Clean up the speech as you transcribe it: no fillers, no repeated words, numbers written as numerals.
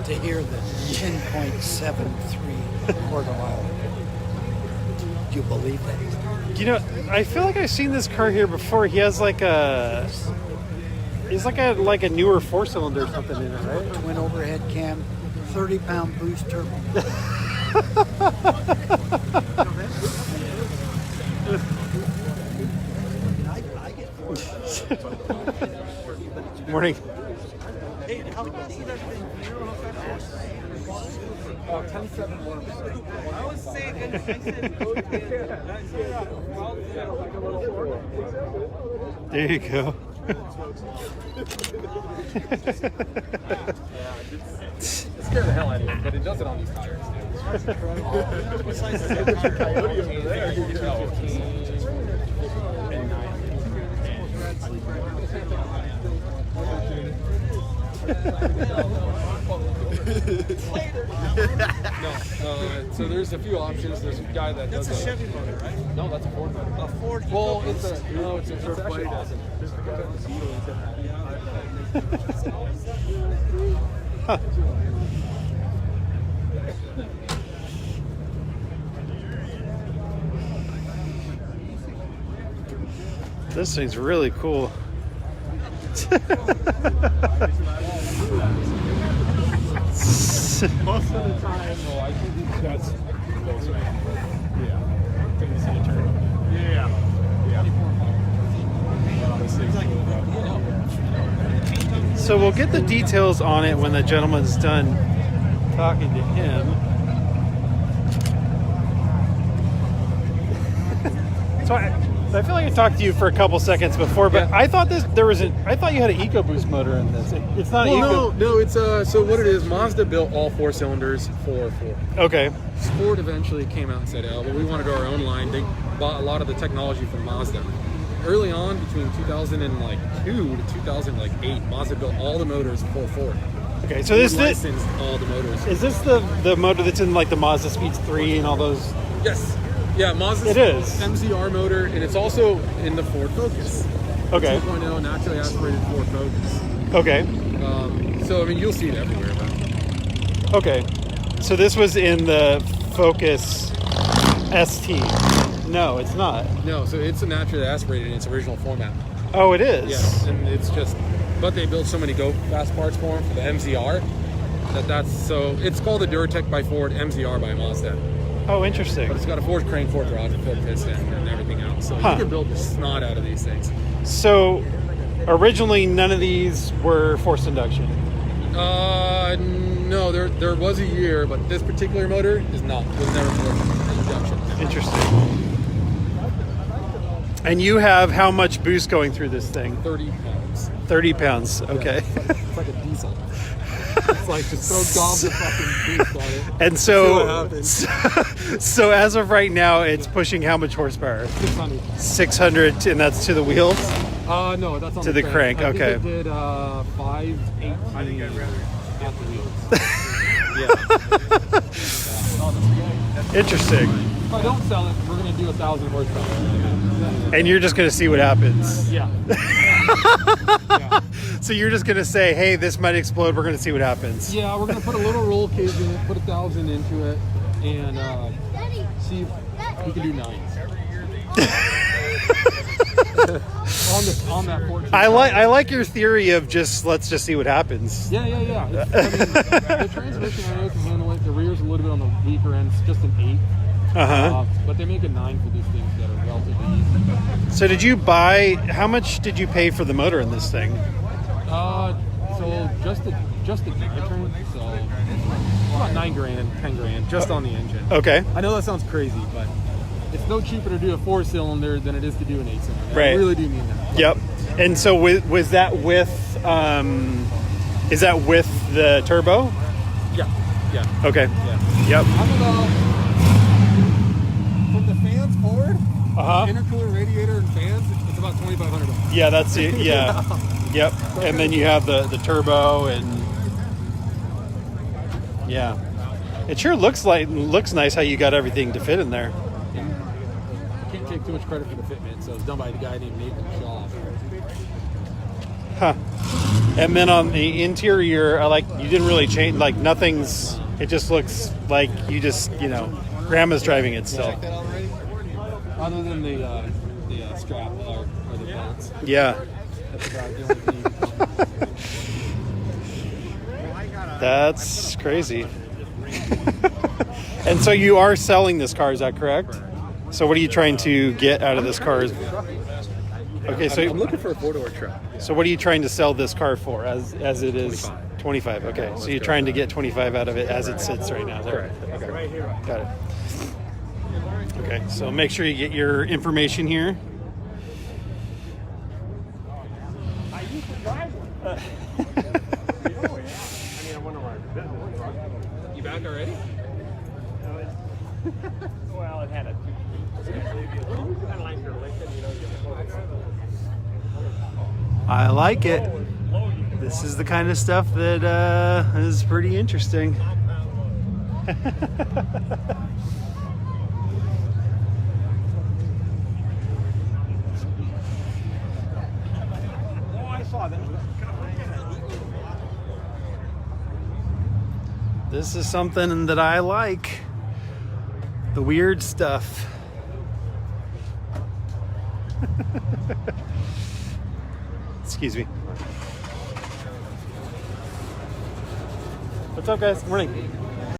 to hear the 10.73 quarter mile. Do you believe that? You know, I feel like I've seen this car here before. He has like a, it's like a newer 4-cylinder or something in it, right? Twin overhead cam, 30-pound boost turbo. Morning. Oh, 10-7 1. I was saying, There you go. It scared the hell out of me, but it does it on these tires. What size is that? Coyote over there. 15 and 9. No, so there's a few options. There's a guy that does. That's a Chevy motor, right? No, that's a Ford motor. A Ford. Well, it's actually awesome. Huh. This thing's really cool. Most of the time, no, I think that's closer. Yeah. Things in a turn. Yeah. So we'll get the details on it when the gentleman's done talking to him. So I feel like I talked to you for a couple seconds before, but I thought I thought you had an EcoBoost motor in this. It's not No, it's so what it is, Mazda built all 4 cylinders for Ford. Okay. Ford eventually came out and said, well, we want to do our own line. They bought a lot of the technology from Mazda. Early on, between 2002 to 2008, Mazda built all the motors for Ford. Okay, so this licensed all the motors. Is this the motor that's in like the Mazda Speeds 3 and all those? Yes. Yeah, Mazda's it is. MZR motor, and it's also in the Ford Focus. Okay. 2.0 naturally aspirated Ford Focus. Okay. So, I mean, you'll see it everywhere. But. Okay. So this was in the Focus ST. No, it's not. No, so it's a naturally aspirated in its original format. Oh, it is? Yeah, and it's just, but they built so many go-fast parts for them for the MZR so it's called the Duratec by Ford, MZR by Mazda. Oh, interesting. But it's got a Ford crane, Ford rod, Ford piston, and everything else. So you can build the snot out of these things. So originally none of these were forced induction? No, there was a year, but this particular motor was never forced induction. Interesting. And you have how much boost going through this thing? 30 pounds. 30 pounds, okay. Yeah, it's like a diesel. It's like just throw gobs of fucking boost on it. And so as of right now, it's pushing how much horsepower? 600. 600, and that's to the wheels? No, that's on to the crank. I okay. think it did 518 at the wheels. Yeah. Interesting. If I don't sell it, we're going to do 1,000 horsepower. And you're just going to see what happens. Yeah. So you're just going to say, hey, this might explode. We're going to see what happens. Yeah, we're going to put a little roll cage in it, put 1,000 into it, and see if we can do 9. on that 14. I like your theory of let's just see what happens. Yeah. The transmission I know can handle it. The rear's a little bit on the weaker end. It's just an 8. But they make a 9 for these things that are relatively easy. So how much did you pay for the motor in this thing? So just the drivetrain, so about $9,000, $10,000 just on the engine. Okay. I know that sounds crazy, but it's no cheaper to do a 4-cylinder than it is to do an 8-cylinder. Right. I really do mean that. Yep. And so was that with is that with the turbo? Yeah. Okay. Yeah. Yep. I'm about from the fans forward, intercooler, radiator, and fans. It's about $2,500. Yeah, that's it. Yeah. Yep. And then you have the turbo and yeah. It sure looks nice how you got everything to fit in there. I can't take too much credit for the fitment, so it's done by the guy named Nathan Shaw. Huh. And then on the interior, I like you didn't really change. Like nothing's. It just looks like you just grandma's driving it still. Check that out already? Other than the strap or the belts. Yeah. That's about the only thing. That's crazy. And so you are selling this car, is that correct? So what are you trying to get out of this car? Okay, so I'm looking for a four-door truck. So what are you trying to sell this car for as it is? 25. Okay, so you're trying to get 25 out of it as it sits right now. Correct. Okay, got it. Okay, so make sure you get your information here. I used to drive one. You back already? Well, it had a kind of like your Lincoln, I like it. This is the kind of stuff that is pretty interesting. I saw that. This is something that I like. The weird stuff. Excuse me. What's up, guys? Good morning.